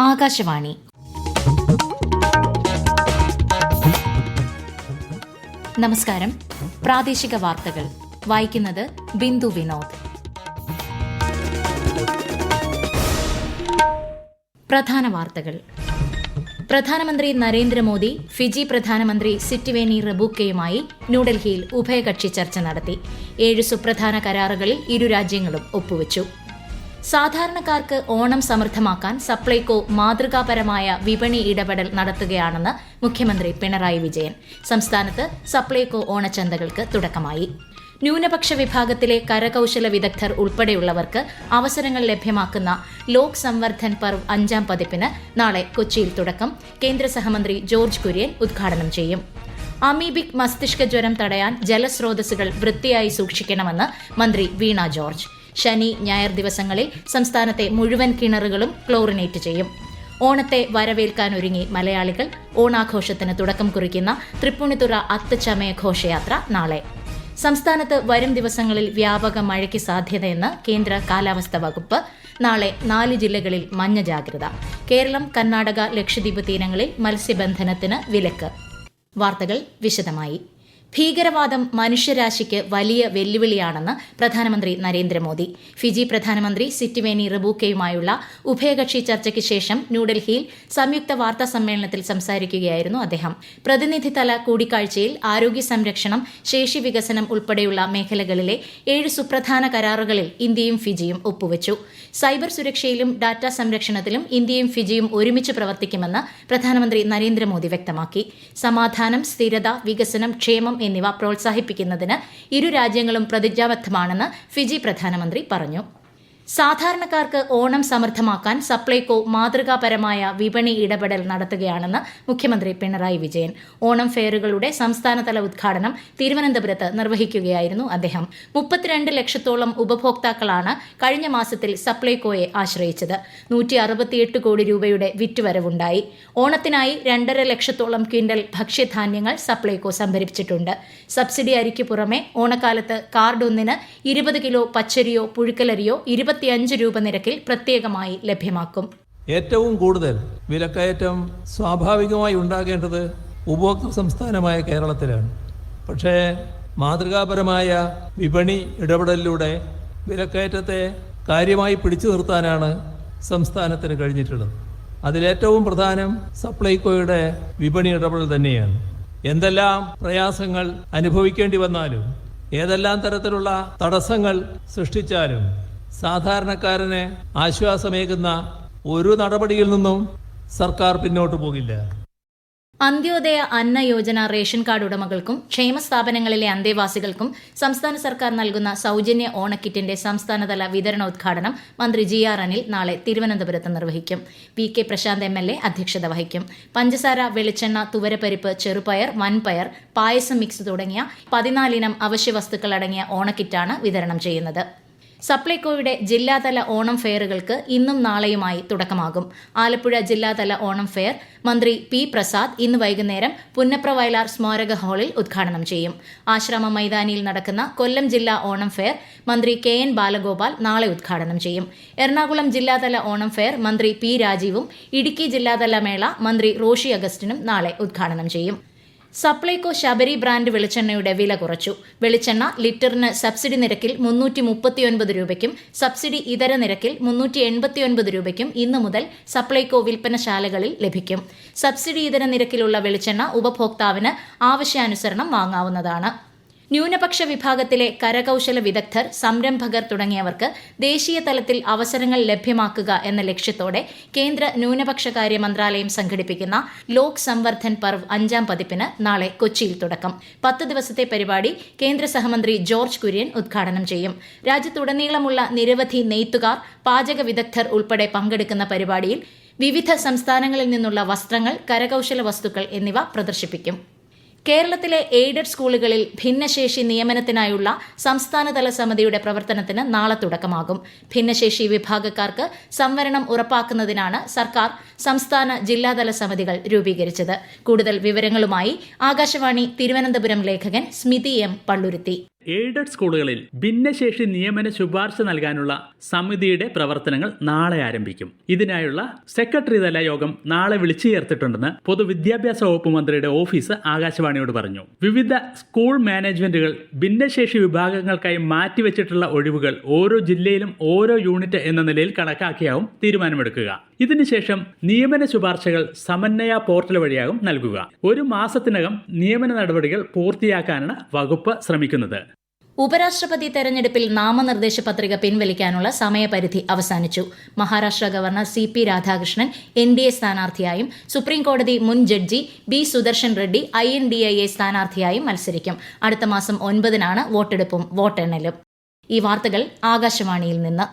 ആകാശവാണി. നമസ്കാരം. പ്രാദേശിക വാർത്തകൾ വായിക്കുന്നത് ബിന്ദു വിനോദ്. പ്രധാന വാർത്തകൾ. പ്രധാനമന്ത്രി നരേന്ദ്രമോദി ഫിജി പ്രധാനമന്ത്രി സിറ്റിവേനി റബൂക്കയുമായി ന്യൂഡൽഹിയിൽ ഉഭയകക്ഷി ചർച്ച നടത്തി. 7 സുപ്രധാന കരാറുകളിൽ ഇരു രാജ്യങ്ങളും ഒപ്പുവച്ചു. സാധാരണക്കാർക്ക് ഓണം സമൃദ്ധമാക്കാൻ സപ്ലൈകോ മാതൃകാപരമായ വിപണി ഇടപെടൽ നടത്തുകയാണെന്ന് മുഖ്യമന്ത്രി പിണറായി വിജയൻ. സംസ്ഥാനത്ത് സപ്ലൈകോ ഓണച്ചന്തകൾക്ക് തുടക്കമായി. ന്യൂനപക്ഷ വിഭാഗത്തിലെ കരകൌശല വിദഗ്ധർ ഉൾപ്പെടെയുള്ളവർക്ക് അവസരങ്ങൾ ലഭ്യമാക്കുന്ന ലോക് സംവർദ്ധൻ പർവ് 5ാം പതിപ്പിന് നാളെ കൊച്ചിയിൽ തുടക്കം. കേന്ദ്ര സഹമന്ത്രി ജോർജ് കുര്യൻ ഉദ്ഘാടനം ചെയ്യും. അമീബിക് മസ്തിഷ്ക ജ്വരം തടയാൻ ജലസ്രോതസ്സുകൾ വൃത്തിയായി സൂക്ഷിക്കണമെന്ന് മന്ത്രി വീണ ജോർജ്. ശനി, ഞായർ ദിവസങ്ങളിൽ സംസ്ഥാനത്തെ മുഴുവൻ കിണറുകളും ക്ലോറിനേറ്റ് ചെയ്യും. ഓണത്തെ വരവേൽക്കാനൊരുങ്ങി മലയാളികൾ. ഓണാഘോഷത്തിന് തുടക്കം കുറിക്കുന്ന തൃപ്പൂണിത്തുറ അത്തച്ചമയ ഘോഷയാത്ര നാളെ. സംസ്ഥാനത്ത് വരും ദിവസങ്ങളിൽ വ്യാപക മഴയ്ക്ക് സാധ്യതയെന്ന് കേന്ദ്ര കാലാവസ്ഥാ വകുപ്പ്. നാളെ 4 ജില്ലകളിൽ മഞ്ഞ ജാഗ്രത. കേരളം, കർണാടക, ലക്ഷദ്വീപ് തീരങ്ങളിൽ മത്സ്യബന്ധനത്തിന് വിലക്ക്. വാർത്തകൾ വിശദമായി. ഭീകരവാദം മനുഷ്യരാശിക്ക് വലിയ വെല്ലുവിളിയാണെന്ന് പ്രധാനമന്ത്രി നരേന്ദ്രമോദി. ഫിജി പ്രധാനമന്ത്രി സിറ്റിവേനി റബൂക്കയുമായുള്ള ഉഭയകക്ഷി ചർച്ചയ്ക്ക് ശേഷം ന്യൂഡൽഹിയിൽ സംയുക്ത വാർത്താ സമ്മേളനത്തിൽ സംസാരിക്കുകയായിരുന്നു അദ്ദേഹം. പ്രതിനിധിതല കൂടിക്കാഴ്ചയിൽ ആരോഗ്യ സംരക്ഷണം, ശേഷി വികസനം ഉൾപ്പെടെയുള്ള മേഖലകളിലെ 7 സുപ്രധാന കരാറുകളിൽ ഇന്ത്യയും ഫിജിയും ഒപ്പുവച്ചു. സൈബർ സുരക്ഷയിലും ഡാറ്റാ സംരക്ഷണത്തിലും ഇന്ത്യയും ഫിജിയും ഒരുമിച്ച് പ്രവർത്തിക്കുമെന്ന് പ്രധാനമന്ത്രി നരേന്ദ്രമോദി വ്യക്തമാക്കി. സമാധാനം, സ്ഥിരത, വികസനം, ക്ഷേമം എന്നിവ പ്രോത്സാഹിപ്പിക്കുന്നതിന് ഇരു രാജ്യങ്ങളും പ്രതിജ്ഞാബദ്ധമാണെന്ന് ഫിജി പ്രധാനമന്ത്രി പറഞ്ഞു. സാധാരണക്കാർക്ക് ഓണം സമൃദ്ധമാക്കാൻ സപ്ലൈകോ മാതൃകാപരമായ വിപണി ഇടപെടൽ നടത്തുകയാണെന്ന് മുഖ്യമന്ത്രി പിണറായി വിജയൻ. ഓണം ഫെയറുകളുടെ സംസ്ഥാനതല ഉദ്ഘാടനം തിരുവനന്തപുരത്ത് നിർവഹിക്കുകയായിരുന്നു അദ്ദേഹം. 32 ലക്ഷത്തോളം ഉപഭോക്താക്കളാണ് കഴിഞ്ഞ മാസത്തിൽ സപ്ലൈകോയെ ആശ്രയിച്ചത്. 168 കോടി രൂപയുടെ വിറ്റുവരവുണ്ടായി. ഓണത്തിനായി 2.5 ലക്ഷത്തോളം ക്വിന്റൽ ഭക്ഷ്യധാന്യങ്ങൾ സപ്ലൈകോ സംഭരിച്ചിട്ടുണ്ട്. സബ്സിഡി അരിക്ക് പുറമെ ഓണക്കാലത്ത് കാർഡ് ഒന്നിന് 20 കിലോ പച്ചരിയോ പുഴുക്കലരിയോ 25 രൂപ നിരക്കിൽ പ്രത്യേകമായി ലഭ്യമാക്കും. ഏറ്റവും കൂടുതൽ വിലക്കയറ്റം സ്വാഭാവികമായി ഉണ്ടാകേണ്ടത് ഉപഭോക്തൃ സംസ്ഥാനമായ കേരളത്തിലാണ്. പക്ഷേ മാതൃകാപരമായ വിപണി ഇടപെടലിലൂടെ വിലക്കയറ്റത്തെ കാര്യമായി പിടിച്ചു നിർത്താനാണ് സംസ്ഥാനത്തിന് കഴിഞ്ഞിട്ടുള്ളത്. അതിലേറ്റവും പ്രധാനം സപ്ലൈകോയുടെ വിപണി ഇടപെടൽ തന്നെയാണ്. എന്തെല്ലാം പ്രയാസങ്ങൾ അനുഭവിക്കേണ്ടി വന്നാലും, ഏതെല്ലാം തരത്തിലുള്ള തടസ്സങ്ങൾ സൃഷ്ടിച്ചാലും സാധാരണക്കാരന് ആശ്വാസമേകുന്ന ഒരു നടപടിയിൽ നിന്നും സർക്കാർ പിന്നോട്ടു പോകില്ല. അന്ത്യോദയ അന്ന യോജന റേഷൻ കാർഡ് ഉടമകൾക്കും ക്ഷേമ സ്ഥാപനങ്ങളിലെ അന്തേവാസികൾക്കും സംസ്ഥാന സർക്കാർ നൽകുന്ന സൌജന്യ ഓണക്കിറ്റിന്റെ സംസ്ഥാനതല വിതരണോദ്ഘാടനം മന്ത്രി GR അനിൽ നാളെ തിരുവനന്തപുരത്ത് നിർവഹിക്കും. PK പ്രശാന്ത് MLA അധ്യക്ഷത വഹിക്കും. പഞ്ചസാര, വെളിച്ചെണ്ണ, തുവരപ്പരിപ്പ്, ചെറുപയർ, വൻപയർ, പായസം മിക്സ് തുടങ്ങിയ 14 ഇനം അവശ്യവസ്തുക്കൾ അടങ്ങിയ ഓണക്കിറ്റാണ് വിതരണം ചെയ്യുന്നത്. സപ്ലൈകോയുടെ ജില്ലാതല ഓണം ഫെയറുകൾക്ക് ഇന്നും നാളെയുമായി തുടക്കമാകും. ആലപ്പുഴ ജില്ലാതല ഓണം ഫെയർ മന്ത്രി P. പ്രസാദ് ഇന്ന് വൈകുന്നേരം പുന്നപ്ര വയലാർ സ്മാരക ഹാളിൽ ഉദ്ഘാടനം ചെയ്യും. ആശ്രമ മൈതാനിയിൽ നടക്കുന്ന കൊല്ലം ജില്ലാ ഓണം ഫെയർ മന്ത്രി KN ബാലഗോപാൽ നാളെ ഉദ്ഘാടനം ചെയ്യും. എറണാകുളം ജില്ലാതല ഓണം ഫെയർ മന്ത്രി P. രാജീവും ഇടുക്കി ജില്ലാതല മേള മന്ത്രി റോഷി അഗസ്റ്റിനും നാളെ ഉദ്ഘാടനം ചെയ്യും. സപ്ലൈകോ ശബരി ബ്രാൻഡ് വെളിച്ചെണ്ണയുടെ വില കുറച്ചു. വെളിച്ചെണ്ണ ലിറ്ററിന് സബ്സിഡി നിരക്കിൽ 339 രൂപയ്ക്കും സബ്സിഡി ഇതര നിരക്കിൽ 389 രൂപയ്ക്കും ഇന്നു മുതൽ സപ്ലൈകോ വിൽപ്പനശാലകളിൽ ലഭിക്കും. സബ്സിഡി ഇതര നിരക്കിലുള്ള വെളിച്ചെണ്ണ ഉപഭോക്താവിന് ആവശ്യാനുസരണം വാങ്ങാവുന്നതാണ്. ന്യൂനപക്ഷ വിഭാഗത്തിലെ കരകൌശല വിദഗ്ധർ, സംരംഭകർ തുടങ്ങിയവർക്ക് ദേശീയ തലത്തിൽ അവസരങ്ങൾ ലഭ്യമാക്കുക എന്ന ലക്ഷ്യത്തോടെ കേന്ദ്ര ന്യൂനപക്ഷകാര്യ മന്ത്രാലയം സംഘടിപ്പിക്കുന്ന ലോക് സംവർദ്ധൻ പർവ് 5ാം പതിപ്പിന് നാളെ കൊച്ചിയിൽ തുടക്കം. 10 ദിവസത്തെ പരിപാടി കേന്ദ്ര സഹമന്ത്രി ജോർജ് കുര്യൻ ഉദ്ഘാടനം ചെയ്യും. രാജ്യത്തുടനീളമുള്ള നിരവധി നെയ്ത്തുകാർ, പാചക വിദഗ്ധർ ഉൾപ്പെടെ പങ്കെടുക്കുന്ന പരിപാടിയിൽ വിവിധ സംസ്ഥാനങ്ങളിൽ നിന്നുള്ള വസ്ത്രങ്ങൾ, കരകൌശല വസ്തുക്കൾ എന്നിവ പ്രദർശിപ്പിക്കും. കേരളത്തിലെ എയ്ഡഡ് സ്കൂളുകളിൽ ഭിന്നശേഷി നിയമനത്തിനായുള്ള സംസ്ഥാനതല സമിതിയുടെ പ്രവർത്തനത്തിന് നാളെ തുടക്കമാകും. ഭിന്നശേഷി വിഭാഗക്കാർക്ക് സംവരണം ഉറപ്പാക്കുന്നതിനാണ് സർക്കാർ സംസ്ഥാന ജില്ലാതല സമിതികൾ രൂപീകരിച്ചത്. കൂടുതൽ വിവരങ്ങളുമായി ആകാശവാണി തിരുവനന്തപുരം ലേഖകൻ സ്മിതി M. പള്ളുരുത്തി. എയ്ഡഡ് സ്കൂളുകളിൽ ഭിന്നശേഷി നിയമന ശുപാർശ നൽകാനുള്ള സമിതിയുടെ പ്രവർത്തനങ്ങൾ നാളെ ആരംഭിക്കും. ഇതിനായുള്ള സെക്രട്ടറി തല യോഗം നാളെ വിളിച്ചു ചേർത്തിട്ടുണ്ടെന്ന് പൊതുവിദ്യാഭ്യാസ വകുപ്പ് മന്ത്രിയുടെ ഓഫീസ് ആകാശവാണിയോട് പറഞ്ഞു. വിവിധ സ്കൂൾ മാനേജ്മെന്റുകൾ ഭിന്നശേഷി വിഭാഗങ്ങൾക്കായി മാറ്റിവെച്ചിട്ടുള്ള ഒഴിവുകൾ ഓരോ ജില്ലയിലും ഓരോ യൂണിറ്റ് എന്ന നിലയിൽ കണക്കാക്കിയാവും തീരുമാനമെടുക്കുക. ഇതിനുശേഷം നിയമന ശുപാർശകൾ സമന്വയ പോർട്ടൽ വഴിയാകും നൽകുക. ഒരു മാസത്തിനകം നിയമന നടപടികൾ പൂർത്തിയാക്കാനാണ് വകുപ്പ് ശ്രമിക്കുന്നത്. ഉപരാഷ്ട്രപതി തെരഞ്ഞെടുപ്പിൽ നാമനിർദ്ദേശ പത്രിക പിൻവലിക്കാനുള്ള സമയപരിധി അവസാനിച്ചു. Maharashtra governor CP Radhakrishnan NDA സ്ഥാനാർത്ഥിയായും സുപ്രീംകോടതി മുൻ judge B Sudarshan Reddy INDIA സ്ഥാനാർത്ഥിയായും മത്സരിക്കും. അടുത്ത മാസം 9-നാണ് വോട്ടെടുപ്പും വോട്ടെണ്ണലും. ഈ വാർത്തകൾ ആകാശവാണിയിൽ നിന്ന്.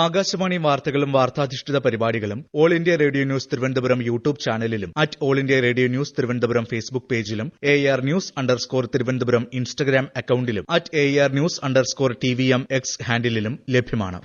ആകാശവാണി വാർത്തകളും വാർത്താധിഷ്ഠിത പരിപാടികളും all India radio news Thiruvananthapuram YouTube ചാനലിലും all India radio news Thiruvananthapuram Facebook പേജിലും AR News_ തിരുവനന്തപുരം ഇൻസ്റ്റഗ്രാം അക്കൌണ്ടിലും AR News_TVM X ഹാൻഡിലും ലഭ്യമാണ്.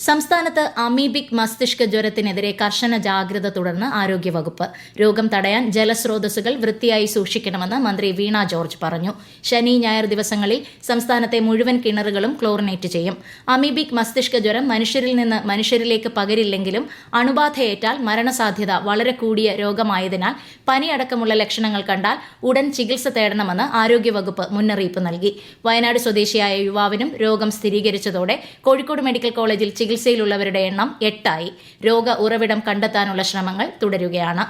സംസ്ഥാനത്ത് അമീബിക് മസ്തിഷ്ക ജ്വരത്തിനെതിരെ കർശന ജാഗ്രത തുടർന്ന് ആരോഗ്യവകുപ്പ്. രോഗം തടയാൻ ജലസ്രോതസ്സുകൾ വൃത്തിയായി സൂക്ഷിക്കണമെന്ന് മന്ത്രി വീണ ജോർജ് പറഞ്ഞു. ശനി ഞായർ ദിവസങ്ങളിൽ സംസ്ഥാനത്തെ മുഴുവൻ കിണറുകളും ക്ലോറിനേറ്റ് ചെയ്യും. അമീബിക് മസ്തിഷ്ക ജ്വരം മനുഷ്യരിൽ നിന്ന് മനുഷ്യരിലേക്ക് പകരില്ലെങ്കിലും അണുബാധയേറ്റാൽ മരണസാധ്യത വളരെ കൂടിയ രോഗമായതിനാൽ പനിയടക്കമുള്ള ലക്ഷണങ്ങൾ കണ്ടാൽ ഉടൻ ചികിത്സ തേടണമെന്ന് ആരോഗ്യവകുപ്പ് മുന്നറിയിപ്പ് നൽകി. വയനാട് സ്വദേശിയായ യുവാവിനും രോഗം സ്ഥിരീകരിച്ചതോടെ കോഴിക്കോട് മെഡിക്കൽ കോളേജിൽ ചികിത്സയിലുള്ളവരുടെ എണ്ണം 8ആയി. രോഗ ഉറവിടം കണ്ടെത്താനുള്ള ശ്രമങ്ങൾ തുടരുകയാണ്.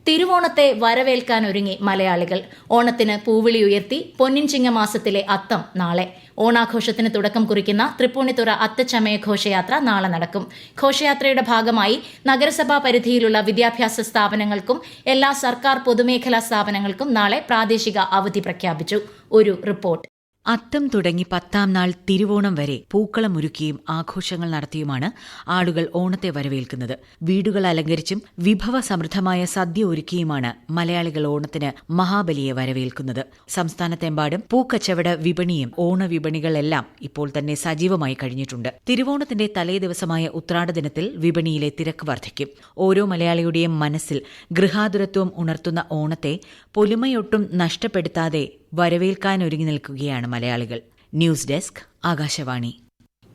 തിരുവോണത്തെ വരവേൽക്കാനൊരുങ്ങി മലയാളികൾ. ഓണത്തിന് പൂവിളി ഉയർത്തി പൊന്നിൻ ചിങ്ങമാസത്തിലെ അത്തം നാളെ. ഓണാഘോഷത്തിന് തുടക്കം കുറിക്കുന്ന തൃപ്പൂണിത്തുറ അത്തച്ചമയ ഘോഷയാത്ര നാളെ നടക്കും. ഘോഷയാത്രയുടെ ഭാഗമായി നഗരസഭാ പരിധിയിലുള്ള വിദ്യാഭ്യാസ സ്ഥാപനങ്ങൾക്കും എല്ലാ സർക്കാർ പൊതുമേഖലാ സ്ഥാപനങ്ങൾക്കും നാളെ പ്രാദേശിക അവധി പ്രഖ്യാപിച്ചു. ഒരു റിപ്പോർട്ട്. അത്തം തുടങ്ങി 10ാം നാൾ തിരുവോണം വരെ പൂക്കളമൊരുക്കിയും ആഘോഷങ്ങൾ നടത്തിയുമാണ് ആളുകൾ ഓണത്തെ വരവേൽക്കുന്നത്. വീടുകൾ അലങ്കരിച്ചും വിഭവസമൃദ്ധമായ സദ്യ ഒരുക്കിയുമാണ് മലയാളികൾ ഓണത്തിന് മഹാബലിയെ വരവേൽക്കുന്നത്. സംസ്ഥാനത്തെമ്പാടും പൂക്കച്ചവട വിപണിയും ഓണവിപണികളെല്ലാം ഇപ്പോൾ തന്നെ സജീവമായി കഴിഞ്ഞിട്ടുണ്ട്. തിരുവോണത്തിന്റെ തലേദിവസമായ ഉത്രാട ദിനത്തിൽ വിപണിയിലെ തിരക്ക് വർദ്ധിക്കും. ഓരോ മലയാളിയുടെയും മനസ്സിൽ ഗൃഹാതുരത്വം ഉണർത്തുന്ന ഓണത്തെ പൊലിമയൊട്ടും നഷ്ടപ്പെടുത്താതെ വരവേൽക്കാനൊരുങ്ങി നിൽക്കുകയാണ് മലയാളികൾ. News desk Akashvani.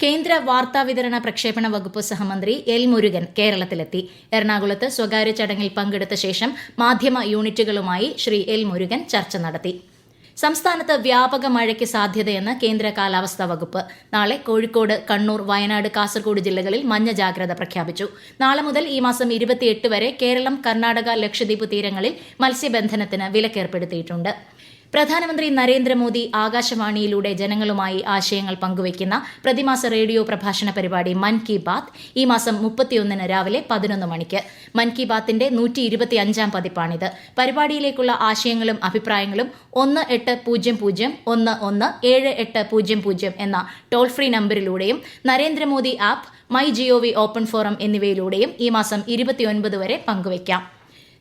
കേന്ദ്ര വാർത്താവിതരണ പ്രക്ഷേപണ വകുപ്പ് സഹമന്ത്രി L മുരുകൻ കേരളത്തിലെത്തി. എറണാകുളത്ത് സ്വകാര്യ ചടങ്ങിൽ പങ്കെടുത്ത ശേഷം മാധ്യമ യൂണിറ്റുകളുമായി ശ്രീ L മുരുകൻ ചർച്ച നടത്തി. സംസ്ഥാനത്ത് വ്യാപക മഴയ്ക്ക് സാധ്യതയെന്ന് കേന്ദ്ര കാലാവസ്ഥാ വകുപ്പ്. നാളെ കോഴിക്കോട്, കണ്ണൂർ, വയനാട്, കാസർഗോഡ് ജില്ലകളിൽ മഞ്ഞ ജാഗ്രത പ്രഖ്യാപിച്ചു. നാളെ മുതൽ ഈ മാസം 28 വരെ കേരളം, കർണാടക, ലക്ഷദ്വീപ് തീരങ്ങളിൽ മത്സ്യബന്ധനത്തിന് വിലക്കേർപ്പെടുത്തിയിട്ടുണ്ട്. പ്രധാനമന്ത്രി നരേന്ദ്രമോദി ആകാശവാണിയിലൂടെ ജനങ്ങളുമായി ആശയങ്ങൾ പങ്കുവയ്ക്കുന്ന പ്രതിമാസ റേഡിയോ പ്രഭാഷണ പരിപാടി മൻ കി ബാത്ത് ഈ മാസം 31 രാവിലെ 11 മണിക്ക്. മൻ കി ബാത്തിന്റെ 125ാം പതിപ്പാണിത്. പരിപാടിയിലേക്കുള്ള ആശയങ്ങളും അഭിപ്രായങ്ങളും 1800117800 എന്ന ടോൾ ഫ്രീ നമ്പറിലൂടെയും Narendra Modi app, MyGov open forum എന്നിവയിലൂടെയും ഈ മാസം 29 വരെ പങ്കുവയ്ക്കാം.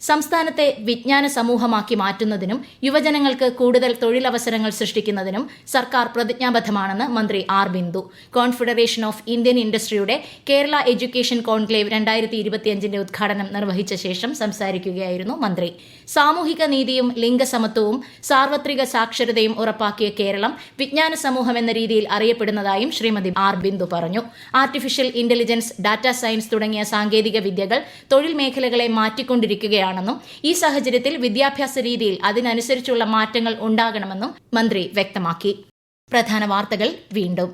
സംസ്ഥാനത്തെ വിജ്ഞാന സമൂഹമാക്കി മാറ്റുന്നതിനും യുവജനങ്ങൾക്ക് കൂടുതൽ തൊഴിലവസരങ്ങൾ സൃഷ്ടിക്കുന്നതിനും സർക്കാർ പ്രതിജ്ഞാബദ്ധമാണെന്ന് മന്ത്രി R Bindu. Confederation of Indian ഇൻഡസ്ട്രിയുടെ കേരള എഡ്യൂക്കേഷൻ കോൺക്ലേവ് 2025 ഉദ്ഘാടനം നിർവഹിച്ച ശേഷം സംസാരിക്കുകയായിരുന്നു മന്ത്രി. സാമൂഹിക നീതിയും ലിംഗസമത്വവും സാർവത്രിക സാക്ഷരതയും ഉറപ്പാക്കിയ കേരളം വിജ്ഞാന സമൂഹം എന്ന രീതിയിൽ അറിയപ്പെടുന്നതായും ശ്രീമതി ആർ ബിന്ദു പറഞ്ഞു. ആർട്ടിഫിഷ്യൽ ഇന്റലിജൻസ്, ഡാറ്റാ സയൻസ് തുടങ്ങിയ സാങ്കേതിക വിദ്യകൾ തൊഴിൽ മേഖലകളെ മാറ്റിക്കൊണ്ടിരിക്കുകയാണെന്നും ഈ സാഹചര്യത്തിൽ വിദ്യാഭ്യാസ രീതിയിൽ അതിനനുസരിച്ചുള്ള മാറ്റങ്ങൾ ഉണ്ടാകണമെന്നും മന്ത്രി വ്യക്തമാക്കി. പ്രധാന വാർത്തകൾ വീണ്ടും.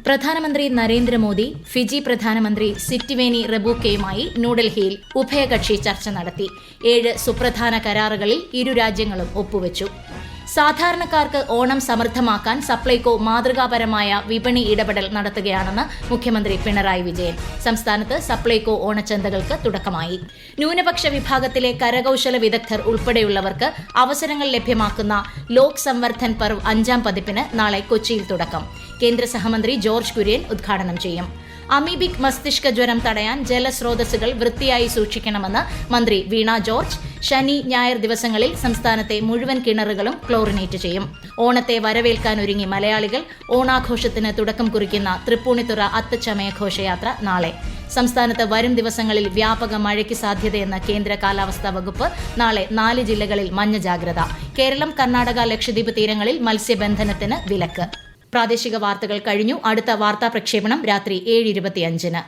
പ്രധാനമന്ത്രി നരേന്ദ്രമോദി ഫിജി പ്രധാനമന്ത്രി സിറ്റിവേനി റബൂക്കയുമായി ന്യൂഡൽഹിയിൽ ഉഭയകക്ഷി ചർച്ച നടത്തി. 7 സുപ്രധാന കരാറുകളിൽ ഇരു രാജ്യങ്ങളും ഒപ്പുവച്ചു. സാധാരണക്കാർക്ക് ഓണം സമൃദ്ധമാക്കാൻ സപ്ലൈകോ മാതൃകാപരമായ വിപണി ഇടപെടൽ നടത്തുകയാണെന്ന് മുഖ്യമന്ത്രി പിണറായി വിജയൻ. സംസ്ഥാനത്ത് സപ്ലൈകോ ഓണച്ചന്തകൾക്ക് തുടക്കമായി. ന്യൂനപക്ഷ വിഭാഗത്തിലെ കരകൌശല വിദഗ്ധർ ഉൾപ്പെടെയുള്ളവർക്ക് അവസരങ്ങൾ ലഭ്യമാക്കുന്ന ലോക് സംവർദ്ധൻ പർവ് 5ാം പതിപ്പിന് നാളെ കൊച്ചിയിൽ തുടക്കം. കേന്ദ്ര സഹമന്ത്രി ജോർജ് കുര്യൻ ഉദ്ഘാടനം ചെയ്യും. അമീബിക് മസ്തിഷ്ക ജ്വരം തടയാൻ ജലസ്രോതസ്സുകൾ വൃത്തിയായി സൂക്ഷിക്കണമെന്ന് മന്ത്രി വീണ ജോർജ്. ശനി ഞായർ ദിവസങ്ങളിൽ സംസ്ഥാനത്തെ മുഴുവൻ കിണറുകളും ക്ലോറിനേറ്റ് ചെയ്യും. ഓണത്തെ വരവേൽക്കാനൊരുങ്ങി മലയാളികൾ. ഓണാഘോഷത്തിന് തുടക്കം കുറിക്കുന്ന തൃപ്പൂണിത്തുറ അത്തച്ചമയ ഘോഷയാത്ര നാളെ. സംസ്ഥാനത്ത് വരും ദിവസങ്ങളിൽ വ്യാപക മഴയ്ക്ക് സാധ്യതയെന്ന് കേന്ദ്ര കാലാവസ്ഥാ വകുപ്പ്. നാളെ 4 ജില്ലകളിൽ മഞ്ഞ ജാഗ്രത. കേരളം, കർണാടക, ലക്ഷദ്വീപ് തീരങ്ങളിൽ മത്സ്യബന്ധനത്തിന് വിലക്ക്. പ്രാദേശിക വാർത്തകൾ കഴിഞ്ഞു. അടുത്ത വാർത്താ പ്രക്ഷേപണം രാത്രി 7:25.